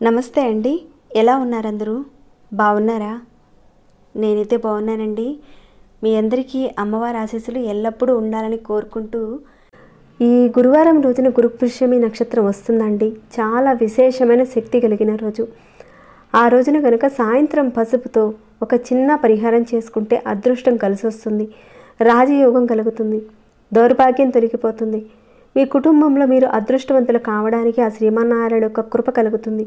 నమస్తే అండి, ఎలా ఉన్నారు అందరూ? బాగున్నారా? నేనైతే బాగున్నానండి. మీ అందరికీ అమ్మవారి ఆశీస్సులు ఎల్లప్పుడూ ఉండాలని కోరుకుంటూ, ఈ గురువారం రోజున గురుపుష్యమి నక్షత్రం వస్తుందండి. చాలా విశేషమైన శక్తి కలిగిన రోజు. ఆ రోజున కనుక సాయంత్రం పసుపుతో ఒక చిన్న పరిహారం చేసుకుంటే అదృష్టం కలిసి వస్తుంది, రాజయోగం కలుగుతుంది, దౌర్భాగ్యం తొలగిపోతుంది. మీ కుటుంబంలో మీరు అదృష్టవంతులు కావడానికి ఆ శ్రీమన్నారాయణ యొక్క కృప కలుగుతుంది.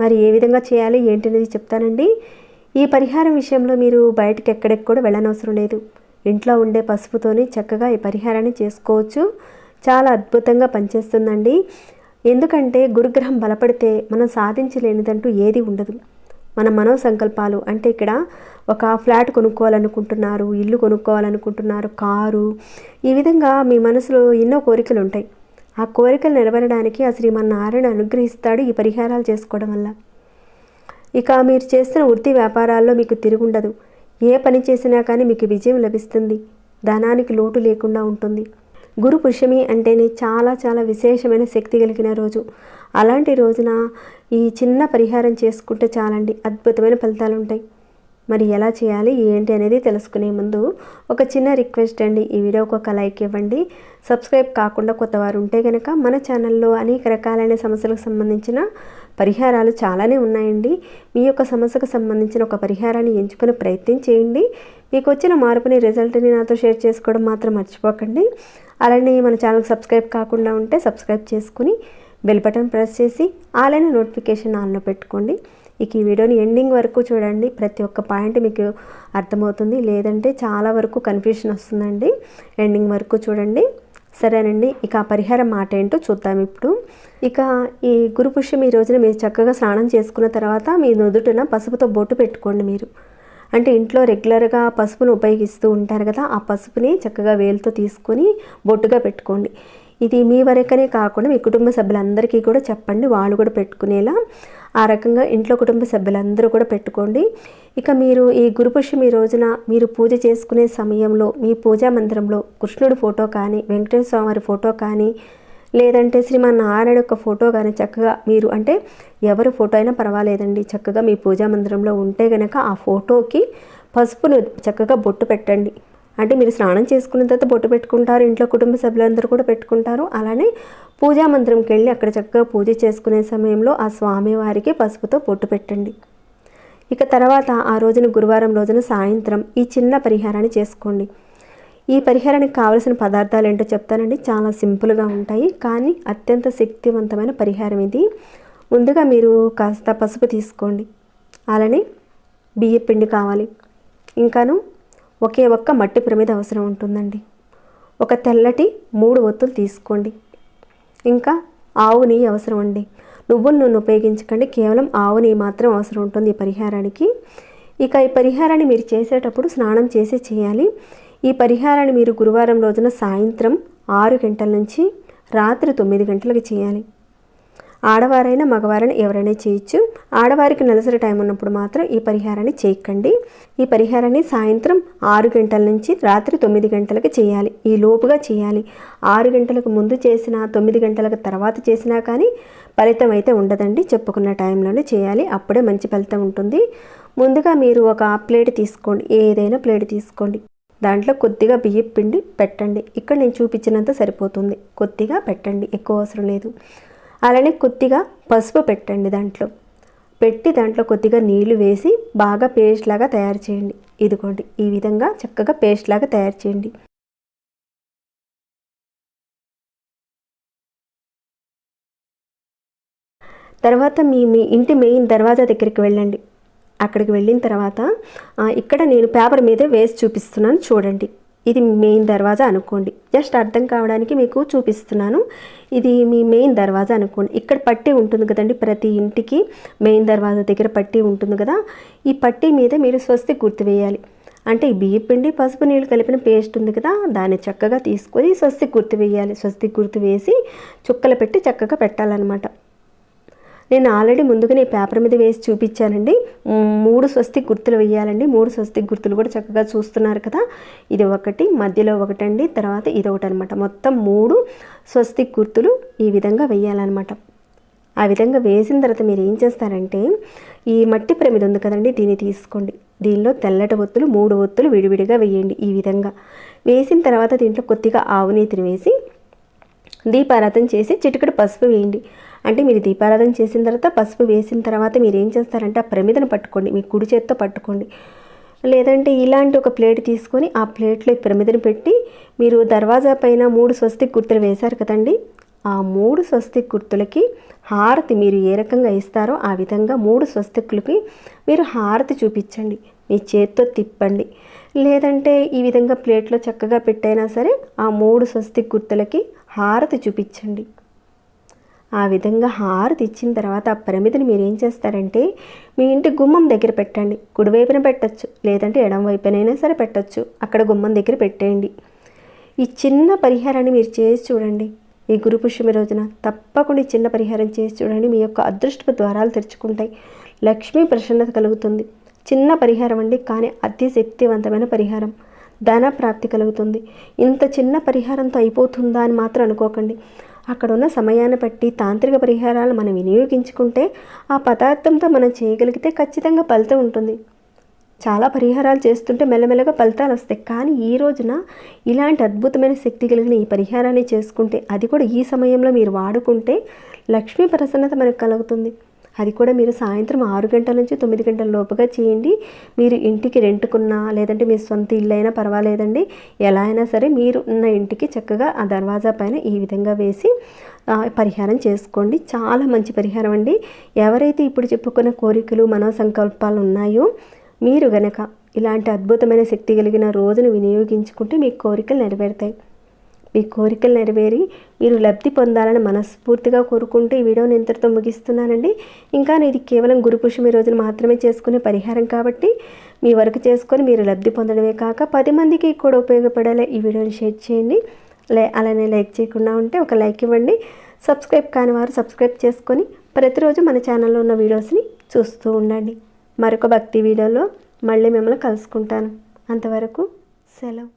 మరి ఏ విధంగా చేయాలి ఏంటనేది చెప్తానండి. ఈ పరిహారం విషయంలో మీరు బయటకు ఎక్కడికి కూడా వెళ్ళనవసరం లేదు. ఇంట్లో ఉండే పసుపుతోని చక్కగా ఈ పరిహారాన్ని చేసుకోవచ్చు. చాలా అద్భుతంగా పనిచేస్తుందండి. ఎందుకంటే గురుగ్రహం బలపడితే మనం సాధించలేనిదంటూ ఏది ఉండదు. మన మనో సంకల్పాలు అంటే ఇక్కడ ఒక ఫ్లాట్ కొనుక్కోవాలనుకుంటున్నారు, ఇల్లు కొనుక్కోవాలనుకుంటున్నారు, కారు, ఈ విధంగా మీ మనసులో ఎన్నో కోరికలు ఉంటాయి. ఆ కోరికలు నెరవేరడానికి ఆ శ్రీమన్నారాయణ అనుగ్రహిస్తాడు ఈ పరిహారాలు చేసుకోవడం వల్ల. ఇక మీరు చేస్తున్న వృత్తి వ్యాపారాల్లో మీకు తిరుగుండదు. ఏ పని చేసినా కానీ మీకు విజయం లభిస్తుంది. ధనానికి లోటు లేకుండా ఉంటుంది. గురు పుష్యమి అంటేనే చాలా చాలా విశేషమైన శక్తి కలిగిన రోజు. అలాంటి రోజున ఈ చిన్న పరిహారం చేసుకుంటే చాలండి, అద్భుతమైన ఫలితాలు ఉంటాయి. మరి ఎలా చేయాలి ఏంటి అనేది తెలుసుకునే ముందు ఒక చిన్న రిక్వెస్ట్ అండి. ఈ వీడియోకి ఒక లైక్ ఇవ్వండి. సబ్స్క్రైబ్ కాకుండా కొత్తవారు ఉంటే కనుక మన ఛానల్లో అనేక రకాలైన సమస్యలకు సంబంధించిన పరిహారాలు చాలానే ఉన్నాయండి. మీ యొక్క సమస్యకు సంబంధించిన ఒక పరిహారాన్ని ఎంచుకునే ప్రయత్నం చేయండి. మీకు వచ్చిన మార్పుని రిజల్ట్ని నాతో షేర్ చేసుకోవడం మాత్రం మర్చిపోకండి. అలానే మన ఛానల్కి సబ్స్క్రైబ్ కాకుండా ఉంటే సబ్స్క్రైబ్ చేసుకుని బెల్ బటన్ ప్రెస్ చేసి ఆలైన నోటిఫికేషన్ ఆన్లో పెట్టుకోండి. ఇక ఈ వీడియోని ఎండింగ్ వరకు చూడండి. ప్రతి ఒక్క పాయింట్ మీకు అర్థమవుతుంది, లేదంటే చాలా వరకు కన్ఫ్యూషన్ వస్తుందండి. ఎండింగ్ వరకు చూడండి, సరేనండి. ఇక ఆ పరిహారం మాట ఏంటో చూద్దాం ఇప్పుడు. ఇక ఈ గురు పుష్యం ఈ రోజున మీరు చక్కగా స్నానం చేసుకున్న తర్వాత మీ నుదుటిన పసుపుతో బొట్టు పెట్టుకోండి. మీరు అంటే ఇంట్లో రెగ్యులర్గా పసుపును ఉపయోగిస్తూ ఉంటారు కదా, ఆ పసుపుని చక్కగా వేలుతో తీసుకొని బొట్టుగా పెట్టుకోండి. ఇది మీ వరకనే కాకుండా మీ కుటుంబ సభ్యులందరికీ కూడా చెప్పండి, వాళ్ళు కూడా పెట్టుకునేలా. ఆ రకంగా ఇంట్లో కుటుంబ సభ్యులందరూ కూడా పెట్టుకోండి. ఇక మీరు ఈ గురుపుష్యం ఈ రోజున మీరు పూజ చేసుకునే సమయంలో మీ పూజా మందిరంలో కృష్ణుడి ఫోటో కానీ, వెంకటేశ్వర స్వామి ఫోటో కానీ, లేదంటే శ్రీమన్నారాయణ యొక్క ఫోటో కానీ చక్కగా మీరు అంటే ఎవరి ఫోటో అయినా పర్వాలేదండి, చక్కగా మీ పూజా మందిరంలో ఉంటే కనుక ఆ ఫోటోకి పసుపును చక్కగా బొట్టు పెట్టండి. అంటే మీరు స్నానం చేసుకున్న తర్వాత బొట్టు పెట్టుకుంటారు, ఇంట్లో కుటుంబ సభ్యులందరూ కూడా పెట్టుకుంటారు. అలానే పూజా మందిరంకి వెళ్ళి అక్కడ చక్కగా పూజ చేసుకునే సమయంలో ఆ స్వామివారికి పసుపుతో బొట్టు పెట్టండి. ఇక తర్వాత ఆ రోజున గురువారం రోజున సాయంత్రం ఈ చిన్న పరిహారాన్ని చేసుకోండి. ఈ పరిహారానికి కావలసిన పదార్థాలు ఏంటో చెప్తానండి. చాలా సింపుల్గా ఉంటాయి కానీ అత్యంత శక్తివంతమైన పరిహారం ఇది. ముందుగా మీరు కాస్త పసుపు తీసుకోండి. అలానే బియ్య పిండి కావాలి. ఇంకాను ఒకే ఒక్క మట్టి ప్రమిద అవసరం ఉంటుందండి. ఒక తెల్లటి 3 ఒత్తులు తీసుకోండి. ఇంకా ఆవు నెయ్యి అవసరం అండి. నువ్వుల నూనె ఉపయోగించకండి, కేవలం ఆవు నెయ్యి మాత్రం అవసరం ఉంటుంది ఈ పరిహారానికి. ఇక ఈ పరిహారాన్ని మీరు చేసేటప్పుడు స్నానం చేసి చేయాలి. ఈ పరిహారాన్ని మీరు గురువారం రోజున సాయంత్రం 6 గంటల నుంచి రాత్రి 9 గంటలకు చేయాలి. ఆడవారైనా మగవారైనా ఎవరైనా చేయొచ్చు. ఆడవారికి నెలసరి టైం ఉన్నప్పుడు మాత్రం ఈ పరిహారాన్ని చేయకండి. ఈ పరిహారాన్ని సాయంత్రం 6 గంటల నుంచి రాత్రి 9 గంటలకు చేయాలి. ఈ లోపుగా చేయాలి. 6 గంటలకు ముందు చేసినా 9 గంటలకు తర్వాత చేసినా కానీ ఫలితం అయితే ఉండదండి. చెప్పుకున్న టైంలోనే చేయాలి, అప్పుడే మంచి ఫలితం ఉంటుంది. ముందుగా మీరు ఒక ప్లేట్ తీసుకోండి, ఏదైనా ప్లేట్ తీసుకోండి. దాంట్లో కొద్దిగా బియ్యం పిండి పెట్టండి. ఇక్కడ నేను చూపించినంత సరిపోతుంది. కొద్దిగా పెట్టండి, ఎక్కువ అవసరం లేదు. అలానే కొద్దిగా పసుపు పెట్టండి. దాంట్లో పెట్టి దాంట్లో కొద్దిగా నీళ్లు వేసి బాగా పేస్ట్ లాగా తయారు చేయండి. ఇదిగోండి, ఈ విధంగా చక్కగా పేస్ట్ లాగా తయారు చేయండి. తర్వాత మీ ఇంటి మెయిన్ దర్వాజా దగ్గరికి వెళ్ళండి. అక్కడికి వెళ్ళిన తర్వాత ఇక్కడ నేను పేపర్ మీద వేసి చూపిస్తున్నాను చూడండి. ఇది మెయిన్ దర్వాజా అనుకోండి. జస్ట్ అర్థం కావడానికి మీకు చూపిస్తున్నాను. ఇది మీ మెయిన్ దర్వాజా అనుకోండి. ఇక్కడ పట్టీ ఉంటుంది కదండి, ప్రతి ఇంటికి మెయిన్ దర్వాజా దగ్గర పట్టీ ఉంటుంది కదా. ఈ పట్టీ మీద మీరు స్వస్తి గుర్తు వేయాలి. అంటే ఈ బియ్యం పిండి పసుపు నీళ్ళు కలిపిన పేస్ట్ ఉంది కదా, దాన్ని చక్కగా తీసుకొని స్వస్తి గుర్తు వేయాలి. స్వస్తి గుర్తు వేసి చుక్కలు పెట్టి చక్కగా పెట్టాలన్నమాట. నేను ఆల్రెడీ ముందుగానే పేపర్ మీద వేసి చూపించానండి. 3 స్వస్తిక్ గుర్తులు వేయాలండి. 3 స్వస్తిక్ గుర్తులు కూడా చక్కగా చూస్తున్నారు కదా. ఇది ఒకటి, మధ్యలో ఒకటండి, తర్వాత ఇది ఒకటి అనమాట. మొత్తం 3 స్వస్తిక్ గుర్తులు ఈ విధంగా వేయాలన్నమాట. ఆ విధంగా వేసిన తర్వాత మీరు ఏం చేస్తారంటే, ఈ మట్టి ప్రమిద ఉంది కదండి, దీన్ని తీసుకోండి. దీనిలో తెల్లటి ఒత్తులు 3 ఒత్తులు విడివిడిగా వేయండి. ఈ విధంగా వేసిన తర్వాత దీంట్లో కొద్దిగా ఆవు నేతిని వేసి దీపారాధన చేసి చిటికెడు పసుపు వేయండి. అంటే మీరు దీపారాధన చేసిన తర్వాత పసుపు వేసిన తర్వాత మీరు ఏం చేస్తారంటే, ఆ ప్రమిదను పట్టుకోండి, మీ కుడి చేత్తో పట్టుకోండి. లేదంటే ఇలాంటి ఒక ప్లేట్ తీసుకొని ఆ ప్లేట్లో ఈ ప్రమిదను పెట్టి మీరు దర్వాజా పైన 3 స్వస్తిక్ గుర్తులు వేశారు కదండి, ఆ 3 స్వస్తిక్ గుర్తులకి హారతి మీరు ఏ రకంగా ఇస్తారో ఆ విధంగా 3 స్వస్తికులకి మీరు హారతి చూపించండి. మీ చేత్తో తిప్పండి. లేదంటే ఈ విధంగా ప్లేట్లో చక్కగా పెట్టైనా సరే ఆ 3 స్వస్తిక్ గుర్తులకి హారతి చూపించండి. ఆ విధంగా హారతి ఇచ్చిన తర్వాత ఆ ప్రమిదని మీరు ఏం చేస్తారంటే, మీ ఇంటి గుమ్మం దగ్గర పెట్టండి. కుడివైపున పెట్టచ్చు, లేదంటే ఎడం వైపునైనా సరే పెట్టచ్చు. అక్కడ గుమ్మం దగ్గర పెట్టేయండి. ఈ చిన్న పరిహారాన్ని మీరు చేసి చూడండి. ఈ గురు పుష్యమి రోజున తప్పకుండా ఈ చిన్న పరిహారం చేసి చూడండి. మీ యొక్క అదృష్టపు ద్వారాలు తెరుచుకుంటాయి. లక్ష్మీ ప్రసన్నత కలుగుతుంది. చిన్న పరిహారం అండి, కానీ అతి శక్తివంతమైన పరిహారం. ధన ప్రాప్తి కలుగుతుంది. ఇంత చిన్న పరిహారంతో అయిపోతుందా అని మాత్రం అనుకోకండి. అక్కడ ఉన్న సమయాన్ని బట్టి తాంత్రిక పరిహారాలు మనం వినియోగించుకుంటే ఆ పదార్థంతో మనం చేయగలిగితే ఖచ్చితంగా ఫలితం ఉంటుంది. చాలా పరిహారాలు చేస్తుంటే మెల్లమెల్లగా ఫలితాలు వస్తాయి. కానీ ఈ రోజున ఇలాంటి అద్భుతమైన శక్తి కలిగిన ఈ పరిహారాన్ని చేసుకుంటే, అది కూడా ఈ సమయంలో మీరు వాడుకుంటే లక్ష్మీ ప్రసన్నత మనకు కలుగుతుంది. అది కూడా మీరు సాయంత్రం 6 గంటల నుంచి 9 గంటల లోపుగా చేయండి. మీరు ఇంటికి రెంట్కున్నా లేదంటే మీ సొంత ఇల్లు అయినా పర్వాలేదండి. ఎలా అయినా సరే మీరు ఉన్న ఇంటికి చక్కగా ఆ దర్వాజా పైన ఈ విధంగా వేసి పరిహారం చేసుకోండి. చాలా మంచి పరిహారం అండి. ఎవరైతే ఇప్పుడు చెప్పుకున్న కోరికలు మనోసంకల్పాలు ఉన్నాయో, మీరు గనక ఇలాంటి అద్భుతమైన శక్తి కలిగిన రోజును వినియోగించుకుంటే మీ కోరికలు నెరవేరుతాయి. మీ కోరికలు నెరవేరి మీరు లబ్ధి పొందాలని మనస్ఫూర్తిగా కోరుకుంటూ ఈ వీడియోని ఇంతటితో ముగిస్తున్నానండి. ఇంకా ఇది కేవలం గురు పుష్యమి రోజున మాత్రమే చేసుకునే పరిహారం కాబట్టి మీ వరకు చేసుకొని మీరు లబ్ధి పొందడమే కాక 10 మందికి కూడా ఉపయోగపడేలా ఈ వీడియోని షేర్ చేయండి. అలానే లైక్ చేయకుండా ఉంటే ఒక లైక్ ఇవ్వండి. సబ్స్క్రైబ్ కాని వారు సబ్స్క్రైబ్ చేసుకొని ప్రతిరోజు మన ఛానల్లో ఉన్న వీడియోస్ని చూస్తూ ఉండండి. మరొక భక్తి వీడియోలో మళ్ళీ మిమ్మల్ని కలుసుకుంటాను. అంతవరకు సెలవు.